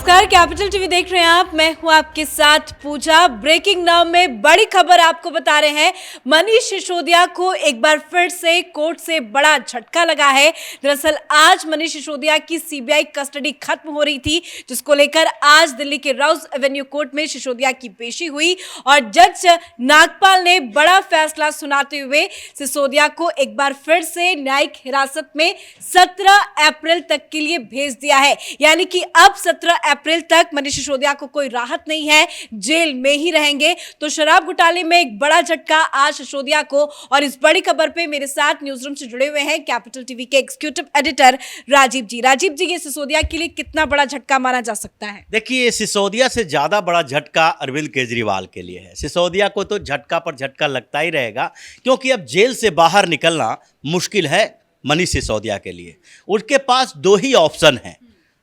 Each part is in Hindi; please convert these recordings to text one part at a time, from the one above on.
नमस्कार, कैपिटल टीवी देख रहे हैं आप। मैं हूं आपके साथ पूजा। ब्रेकिंग नाउ में बड़ी खबर आपको बता रहे हैं। मनीष सिसोदिया को एक बार फिर से कोर्ट से बड़ा झटका लगा है। दरअसल आज मनीष सिसोदिया की सीबीआई कस्टडी खत्म हो रही थी, जिसको लेकर आज दिल्ली के राउज एवेन्यू कोर्ट में सिसोदिया की पेशी हुई और जज नागपाल ने बड़ा फैसला सुनाते हुए सिसोदिया को एक बार फिर से न्यायिक हिरासत में 17 अप्रैल तक के लिए भेज दिया है। यानी कि अब 17 अप्रैल तक मनीष सिसोदिया को कोई राहत नहीं है, जेल में ही रहेंगे। तो शराब घोटाले में एक बड़ा झटका आज सिसोदिया को। और इस बड़ी खबर पे मेरे साथ न्यूज रूम से जुड़े हुए हैं कैपिटल टीवी के एग्जीक्यूटिव एडिटर राजीव जी। राजीव जी, ये सिसोदिया के लिए कितना बड़ा झटका माना जा सकता है? देखिए, सिसोदिया से ज्यादा बड़ा झटका अरविंद केजरीवाल के लिए है। सिसोदिया को तो झटका पर झटका लगता ही रहेगा, क्योंकि अब जेल से बाहर निकलना मुश्किल है मनीष सिसोदिया के लिए। उनके पास दो ही ऑप्शन हैं,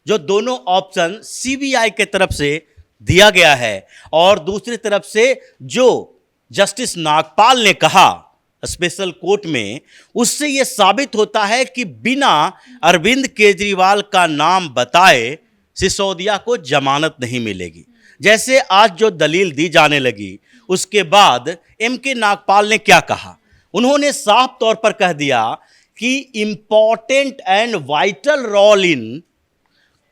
जो दोनों ऑप्शन सीबीआई के तरफ से दिया गया है और दूसरी तरफ से जो जस्टिस नागपाल ने कहा स्पेशल कोर्ट में, उससे यह साबित होता है कि बिना अरविंद केजरीवाल का नाम बताए सिसोदिया को जमानत नहीं मिलेगी। जैसे आज जो दलील दी जाने लगी, उसके बाद एमके नागपाल ने क्या कहा? उन्होंने साफ तौर पर कह दिया कि important and vital role in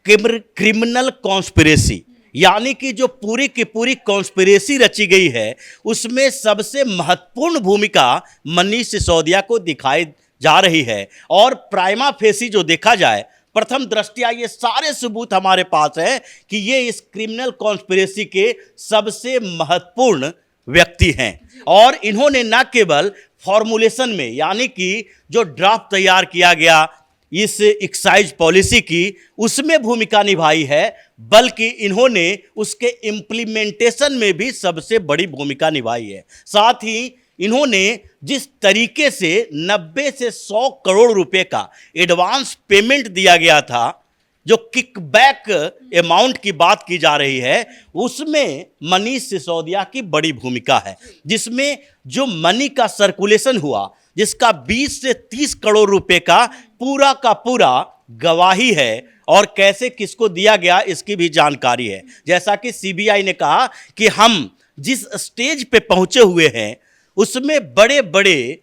criminal conspiracy, यानी कि जो पूरी की पूरी कॉन्स्पिरेसी रची गई है, उसमें सबसे महत्वपूर्ण भूमिका मनीष सिसोदिया को दिखाई जा रही है। और प्राइमा फेसी जो देखा जाए, प्रथम दृष्टया ये सारे सबूत हमारे पास है कि ये इस क्रिमिनल कॉन्स्पिरेसी के सबसे महत्वपूर्ण व्यक्ति हैं। और इन्होंने न केवल फॉर्मुलेशन में, यानी कि जो ड्राफ्ट तैयार किया गया इस एक्साइज पॉलिसी की, उसमें भूमिका निभाई है, बल्कि इन्होंने उसके इम्प्लीमेंटेशन में भी सबसे बड़ी भूमिका निभाई है। साथ ही इन्होंने जिस तरीके से 90 से 100 करोड़ रुपए का एडवांस पेमेंट दिया गया था, जो किकबैक अमाउंट की बात की जा रही है, उसमें मनीष सिसोदिया की बड़ी भूमिका है। जिसमें जो मनी का सर्कुलेशन हुआ, जिसका 20 से 30 करोड़ रुपए का पूरा गवाही है और कैसे किसको दिया गया इसकी भी जानकारी है। जैसा कि सीबीआई ने कहा कि हम जिस स्टेज पे पहुंचे हुए हैं, उसमें बड़े बड़े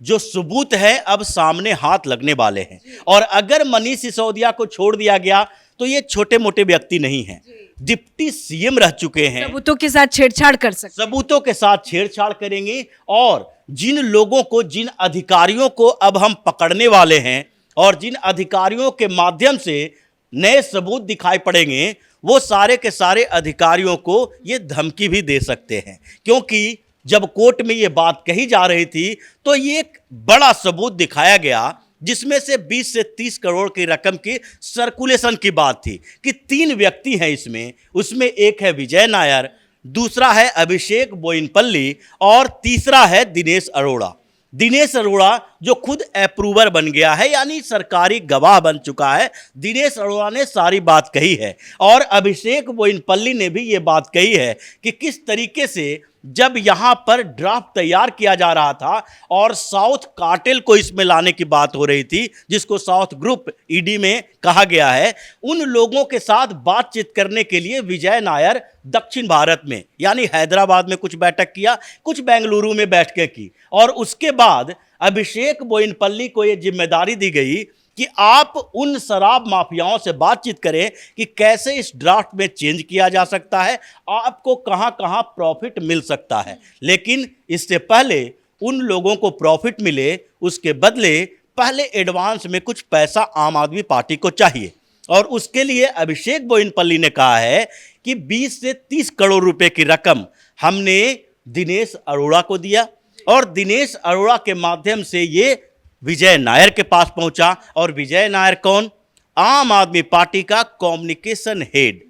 जो सबूत है अब सामने हाथ लगने वाले हैं। और अगर मनीष सिसोदिया को छोड़ दिया गया तो ये छोटे मोटे व्यक्ति नहीं हैं, डिप्टी सीएम रह चुके हैं। सबूतों के साथ छेड़छाड़ कर सकते, सबूतों के साथ छेड़छाड़ करेंगे। और जिन लोगों को, जिन अधिकारियों को अब हम पकड़ने वाले हैं और जिन अधिकारियों के माध्यम से नए सबूत दिखाई पड़ेंगे, वो सारे के सारे अधिकारियों को ये धमकी भी दे सकते हैं। क्योंकि जब कोर्ट में ये बात कही जा रही थी तो ये एक बड़ा सबूत दिखाया गया, जिसमें से 20 से 30 करोड़ की रकम की सर्कुलेशन की बात थी कि 3 व्यक्ति हैं इसमें। उसमें एक है विजय नायर, दूसरा है अभिषेक बोयिनपल्ली और तीसरा है दिनेश अरोड़ा। दिनेश अरोड़ा जो खुद अप्रूवर बन गया है, यानी सरकारी गवाह बन चुका है। दिनेश अरोड़ा ने सारी बात कही है और अभिषेक बोयिनपल्ली ने भी ये बात कही है कि किस तरीके से जब यहाँ पर ड्राफ्ट तैयार किया जा रहा था और साउथ कार्टेल को इसमें लाने की बात हो रही थी, जिसको साउथ ग्रुप ईडी में कहा गया है, उन लोगों के साथ बातचीत करने के लिए विजय नायर दक्षिण भारत में, यानी हैदराबाद में कुछ बैठक किया, कुछ बेंगलुरु में बैठकें की। और उसके बाद अभिषेक बोयिनपल्ली को यह जिम्मेदारी दी गई कि आप उन शराब माफियाओं से बातचीत करें कि कैसे इस ड्राफ्ट में चेंज किया जा सकता है, आपको कहां कहां प्रॉफिट मिल सकता है। लेकिन इससे पहले उन लोगों को प्रॉफिट मिले, उसके बदले पहले एडवांस में कुछ पैसा आम आदमी पार्टी को चाहिए। और उसके लिए अभिषेक बोयिनपल्ली ने कहा है कि 20 से 30 करोड़ रुपए की रकम हमने दिनेश अरोड़ा को दिया और दिनेश अरोड़ा के माध्यम से ये विजय नायर के पास पहुंचा। और विजय नायर कौन? आम आदमी पार्टी का कम्युनिकेशन हेड।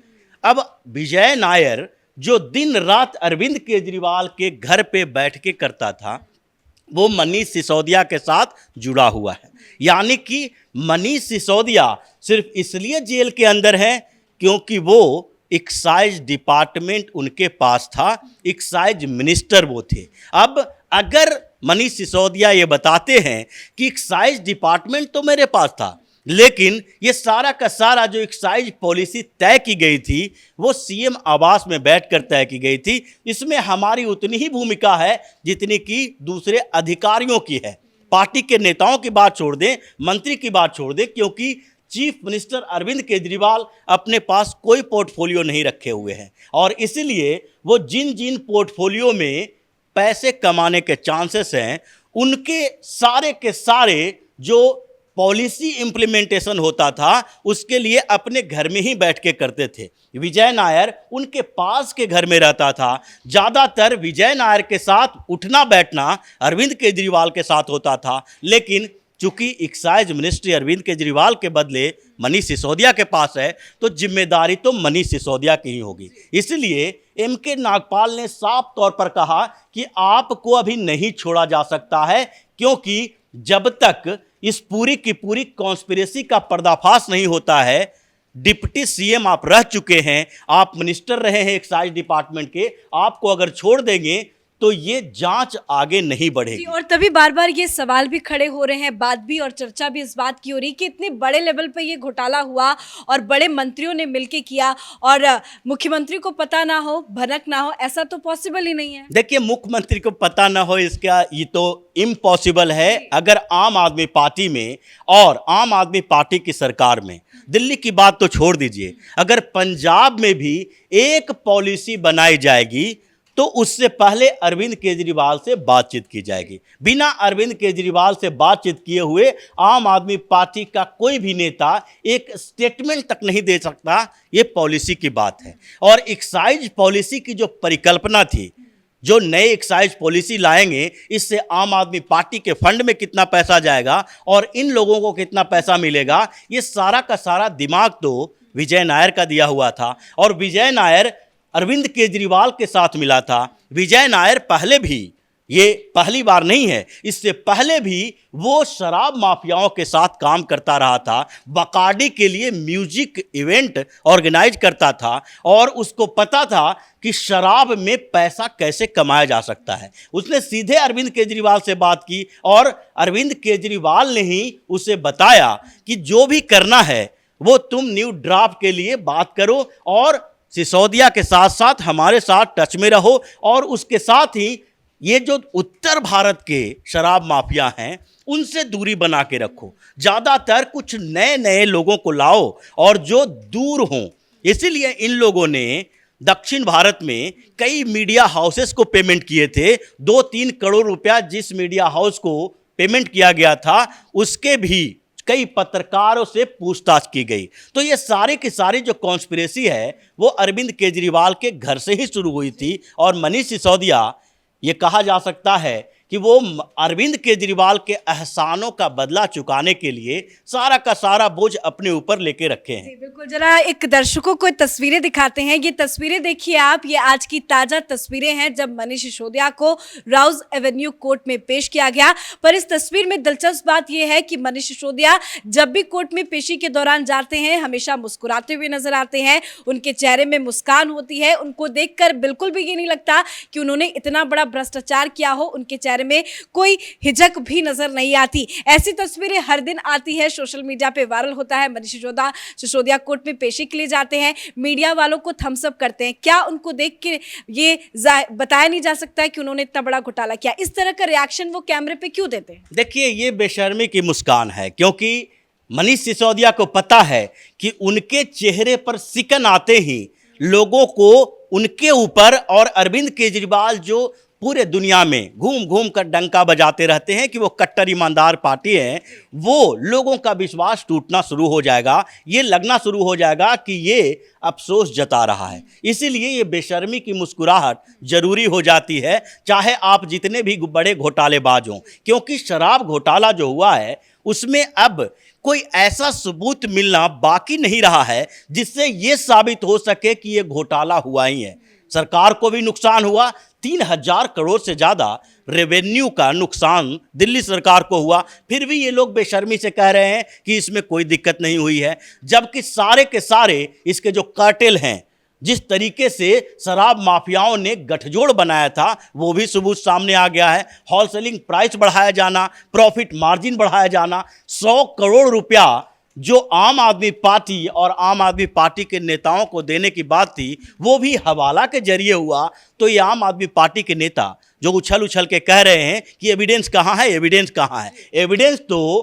अब विजय नायर जो दिन रात अरविंद केजरीवाल के घर पे बैठ के करता था, वो मनीष सिसोदिया के साथ जुड़ा हुआ है। यानी कि मनीष सिसोदिया सिर्फ इसलिए जेल के अंदर है क्योंकि वो एक्साइज डिपार्टमेंट उनके पास था, एक्साइज मिनिस्टर वो थे। अब अगर मनीष सिसोदिया ये बताते हैं कि एक्साइज डिपार्टमेंट तो मेरे पास था, लेकिन ये सारा का सारा जो एक्साइज पॉलिसी तय की गई थी वो सीएम आवास में बैठकर तय की गई थी। इसमें हमारी उतनी ही भूमिका है जितनी कि दूसरे अधिकारियों की है। पार्टी के नेताओं की बात छोड़ दें, मंत्री की बात छोड़ दें, क्योंकि चीफ मिनिस्टर अरविंद केजरीवाल अपने पास कोई पोर्टफोलियो नहीं रखे हुए हैं और इसलिए वो जिन जिन पोर्टफोलियो में पैसे कमाने के चांसेस हैं उनके सारे के सारे जो पॉलिसी इम्प्लीमेंटेशन होता था उसके लिए अपने घर में ही बैठ के करते थे। विजय नायर उनके पास के घर में रहता था। ज़्यादातर विजय नायर के साथ उठना बैठना अरविंद केजरीवाल के साथ होता था, लेकिन चूंकि एक्साइज मिनिस्ट्री अरविंद केजरीवाल के बदले मनीष सिसोदिया के पास है तो जिम्मेदारी तो मनीष सिसोदिया की ही होगी। इसलिए एमके नागपाल ने साफ तौर पर कहा कि आपको अभी नहीं छोड़ा जा सकता है, क्योंकि जब तक इस पूरी की पूरी कॉन्स्पिरेसी का पर्दाफाश नहीं होता है, डिप्टी सीएम आप रह चुके हैं, आप मिनिस्टर रहे हैं एक्साइज डिपार्टमेंट के, आपको अगर छोड़ देंगे तो ये जांच आगे नहीं बढ़ेगी। और तभी बार बार ये सवाल भी खड़े हो रहे हैं, बात भी और चर्चा भी इस बात की हो रही कि इतने बड़े लेवल पे ये घोटाला हुआ और बड़े मंत्रियों ने मिलकर किया और मुख्यमंत्री को पता ना हो, भनक ना हो, ऐसा तो पॉसिबल ही नहीं है। देखिए, मुख्यमंत्री को पता ना हो इसका ये तो इम्पॉसिबल है। अगर आम आदमी पार्टी में और आम आदमी पार्टी की सरकार में, दिल्ली की बात तो छोड़ दीजिए, अगर पंजाब में भी एक पॉलिसी बनाई जाएगी तो उससे पहले अरविंद केजरीवाल से बातचीत की जाएगी। बिना अरविंद केजरीवाल से बातचीत किए हुए आम आदमी पार्टी का कोई भी नेता एक स्टेटमेंट तक नहीं दे सकता। ये पॉलिसी की बात है। और एक्साइज पॉलिसी की जो परिकल्पना थी, जो नए एक्साइज पॉलिसी लाएंगे, इससे आम आदमी पार्टी के फंड में कितना पैसा जाएगा और इन लोगों को कितना पैसा मिलेगा, ये सारा का सारा दिमाग तो विजय नायर का दिया हुआ था। और विजय नायर अरविंद केजरीवाल के साथ मिला था। विजय नायर पहले भी, ये पहली बार नहीं है, इससे पहले भी वो शराब माफियाओं के साथ काम करता रहा था। बकाडी के लिए म्यूजिक इवेंट ऑर्गेनाइज करता था और उसको पता था कि शराब में पैसा कैसे कमाया जा सकता है। उसने सीधे अरविंद केजरीवाल से बात की और अरविंद केजरीवाल ने ही उसे बताया कि जो भी करना है वो तुम न्यू ड्राफ्ट के लिए बात करो और सिसोदिया के साथ साथ हमारे साथ टच में रहो, और उसके साथ ही ये जो उत्तर भारत के शराब माफिया हैं उनसे दूरी बना के रखो। ज़्यादातर कुछ नए नए लोगों को लाओ और जो दूर हों। इसीलिए इन लोगों ने दक्षिण भारत में कई मीडिया हाउसेस को पेमेंट किए थे। 2-3 करोड़ रुपया जिस मीडिया हाउस को पेमेंट किया गया था उसके भी कई पत्रकारों से पूछताछ की गई। तो ये सारी की सारी जो कॉन्स्पिरेसी है वो अरविंद केजरीवाल के घर से ही शुरू हुई थी। और मनीष सिसोदिया, ये कहा जा सकता है कि वो अरविंद केजरीवाल के एहसानों का बदला चुकाने के लिए सारा का सारा बोझ अपने ऊपर लेके रखे हैं। बिल्कुल, जरा एक दर्शकों को तस्वीरें दिखाते हैं। ये तस्वीरें देखिए आप, ये आज की ताजा तस्वीरें हैं जब मनीष सिसोदिया को राउज एवेन्यू कोर्ट में पेश किया गया। पर इस तस्वीर में दिलचस्प बात यह है कि मनीष सिसोदिया जब भी कोर्ट में पेशी के दौरान जाते हैं हमेशा मुस्कुराते हुए नजर आते हैं। उनके चेहरे में मुस्कान होती है। उनको देखकर बिल्कुल भी ये नहीं लगता कि उन्होंने इतना बड़ा भ्रष्टाचार किया हो। उनके चेहरे में कोई हिचक भी नजर नहीं आती। ऐसी तस्वीरें हर दिन आती है, सोशल मीडिया पे वायरल होता है। मनीष सिसोदिया कोर्ट में पेशी के लिए जाते हैं, मीडिया वालों को थम्स अप करते हैं। क्या उनको देख के ये बताया नहीं जा सकता है कि उन्होंने इतना बड़ा घोटाला किया? इस तरह का रिएक्शन वो कैमरे पे क्यों देते हैं? देखिए, ये बेशर्मी की मुस्कान है, क्योंकि मनीष सिसोदिया को पता है कि उनके चेहरे पर सिकन आते ही लोगों को उनके ऊपर, और अरविंद केजरीवाल जो पूरे दुनिया में घूम घूम कर डंका बजाते रहते हैं कि वो कट्टर ईमानदार पार्टी है, वो लोगों का विश्वास टूटना शुरू हो जाएगा। ये लगना शुरू हो जाएगा कि ये अफसोस जता रहा है। इसीलिए ये बेशर्मी की मुस्कुराहट जरूरी हो जाती है, चाहे आप जितने भी बड़े घोटालेबाज हों। क्योंकि शराब घोटाला जो हुआ है उसमें अब कोई ऐसा सबूत मिलना बाकी नहीं रहा है जिससे ये साबित हो सके कि ये घोटाला हुआ ही है। सरकार को भी नुकसान हुआ, 3000 करोड़ से ज़्यादा रेवेन्यू का नुकसान दिल्ली सरकार को हुआ। फिर भी ये लोग बेशर्मी से कह रहे हैं कि इसमें कोई दिक्कत नहीं हुई है, जबकि सारे के सारे इसके जो कार्टेल हैं, जिस तरीके से शराब माफियाओं ने गठजोड़ बनाया था, वो भी सबूत सामने आ गया है। होलसेलिंग प्राइस बढ़ाया जाना, प्रॉफिट मार्जिन बढ़ाया जाना, 100 करोड़ रुपया जो आम आदमी पार्टी और आम आदमी पार्टी के नेताओं को देने की बात थी वो भी हवाला के जरिए हुआ, तो ये आम आदमी पार्टी के नेता जो उछल उछल के कह रहे हैं कि एविडेंस कहाँ है, एविडेंस कहाँ है। एविडेंस तो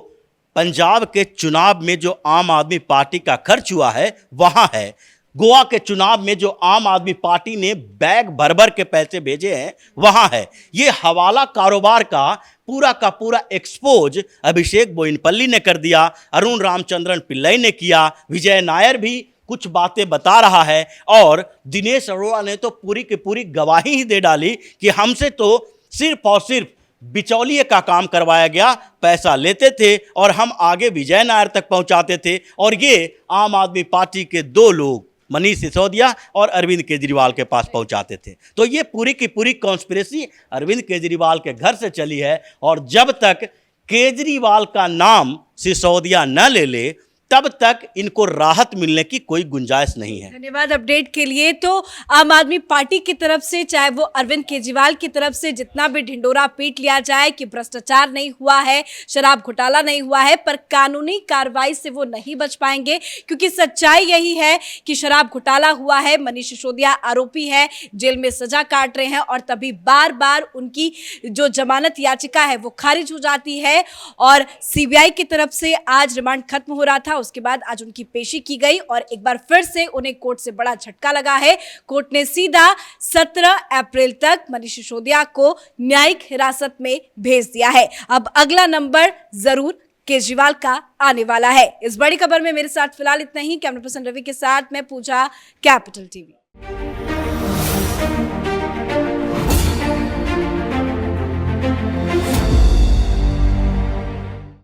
पंजाब के चुनाव में जो आम आदमी पार्टी का खर्च हुआ है वहाँ है, गोवा के चुनाव में जो आम आदमी पार्टी ने बैग भर भर के पैसे भेजे हैं वहाँ है। ये हवाला कारोबार का पूरा एक्सपोज अभिषेक बोयिनपल्ली ने कर दिया, अरुण रामचंद्रन पिल्लई ने किया, विजय नायर भी कुछ बातें बता रहा है और दिनेश अरोड़ा ने तो पूरी की पूरी गवाही ही दे डाली कि हमसे तो सिर्फ और सिर्फ बिचौलिए का काम करवाया गया, पैसा लेते थे और हम आगे विजय नायर तक पहुंचाते थे। और ये आम आदमी पार्टी के दो लोग मनीष सिसोदिया और अरविंद केजरीवाल के पास पहुंचाते थे। तो ये पूरी की पूरी कॉन्स्पिरेसी अरविंद केजरीवाल के घर से चली है और जब तक केजरीवाल का नाम सिसोदिया न ले ले तब तक इनको राहत मिलने की कोई गुंजाइश नहीं है। धन्यवाद अपडेट के लिए। तो आम आदमी पार्टी की तरफ से चाहे वो अरविंद केजरीवाल की तरफ से जितना भी ढिंडोरा पीट लिया जाए कि भ्रष्टाचार नहीं हुआ है, शराब घोटाला नहीं हुआ है, पर कानूनी कार्रवाई से वो नहीं बच पाएंगे, क्योंकि सच्चाई यही है कि शराब घोटाला हुआ है, मनीष सिसोदिया आरोपी है, जेल में सजा काट रहे हैं और तभी बार बार उनकी जो जमानत याचिका है वो खारिज हो जाती है और सीबीआई की तरफ से आज रिमांड खत्म हो रहा था, उसके बाद आज उनकी पेशी की गई और एक बार फिर से उन्हें कोर्ट से बड़ा झटका लगा है। कोर्ट ने सीधा 17 अप्रैल तक मनीष सिसोदिया को न्यायिक हिरासत में भेज दिया है। अब अगला नंबर जरूर केजरीवाल का आने वाला है। इस बड़ी खबर में मेरे साथ फिलहाल इतना ही। कैमरा पर्सन रवि के साथ मैं पूजा, कैपिटल टीवी।